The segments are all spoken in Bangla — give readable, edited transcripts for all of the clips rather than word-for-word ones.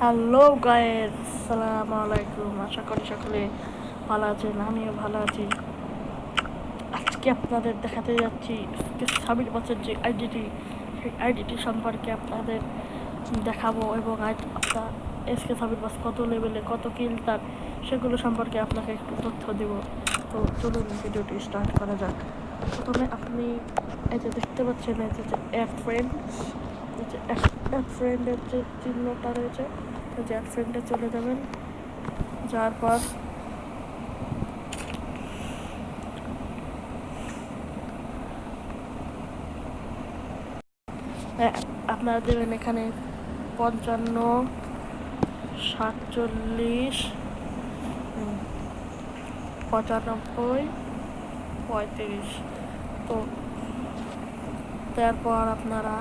হ্যালো গায়েস, আসসালামু আলাইকুম। আশা করি সকলে ভালো আছেন, আমিও ভালো আছি। আজকে আপনাদের দেখাতে যাচ্ছি সাবির বছর যে আইডিটি, সেই আইডিটি সম্পর্কে আপনাদের দেখাবো এবং আপনার এসকে সাবির বাস কত লেভেলে কত কিল তার সেগুলো সম্পর্কে আপনাকে একটু তথ্য দেব। তো চলুন ভিডিওটি স্টার্ট করা যাক। প্রথমে আপনি এই যে দেখতে পাচ্ছেন, এই যে অ্যাড ফ্রেন্ড, এই যে অ্যাড ফ্রেন্ডের যে চিহ্নটা রয়েছে, যে অ্যাড ফ্রেন্ডে চলে যাবেন। যাওয়ার পর আপনারা দেবেন এখানে 55, 47, 95, 35। তো তারপর আপনারা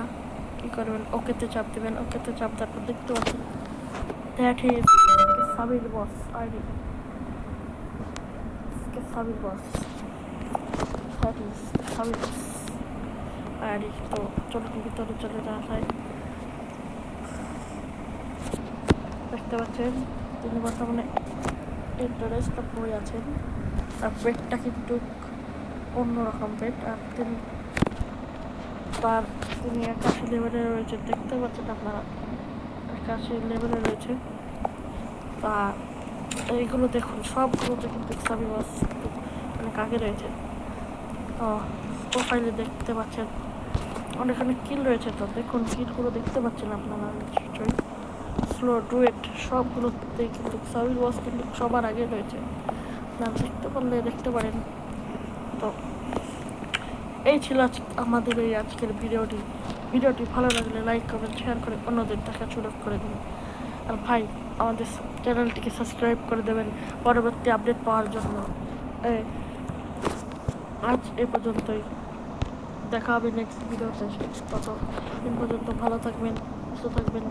কী করবেন, ওকেতে চাপ দেবেন। ওকেতে চাপ দেওয়ার পর দেখতে পাচ্ছেন that is Sabir boss ID, Sabir boss, that is Sabir boss ID. তো চলুন ভিতরে চলে যাওয়া যায়। দেখতে পাচ্ছেন তিনি বর্তমানে ইন্টারেস্টটা পড়ে আছেন। তার পেটটা কিন্তু অন্যরকম পেট, আর তিনি 81 লেভেলে রয়েছে। দেখতে পাচ্ছেন আপনারা 81 লেভেলে রয়েছে। তা এইগুলো দেখুন, সবগুলোতে কিন্তু সাবির বস অনেক আগে রয়েছে। তো প্রোফাইলে দেখতে পাচ্ছেন অনেক কিল রয়েছে। তো দেখুন কিলগুলো দেখতে পাচ্ছেন আপনারা নিশ্চয়ই। স্লো ডুয়েট সবগুলোতে কিন্তু সাবির বস কিন্তু সবার আগে রয়েছে, না দেখতে পারলে দেখতে পারেন। তো এই ছিল আমাদের এই আজকের ভিডিওটি ভালো লাগলে লাইক করবেন, শেয়ার করে অন্যদের দেখার সুযোগ করে দেবেন। আর ভাই, আমাদের চ্যানেলটিকে সাবস্ক্রাইব করে দেবেন পরবর্তী আপডেট পাওয়ার জন্য। আজ এ পর্যন্তই, দেখা হবে নেক্সট ভিডিওতে। ততদিন পর্যন্ত ভালো থাকবেন, সুস্থ থাকবেন।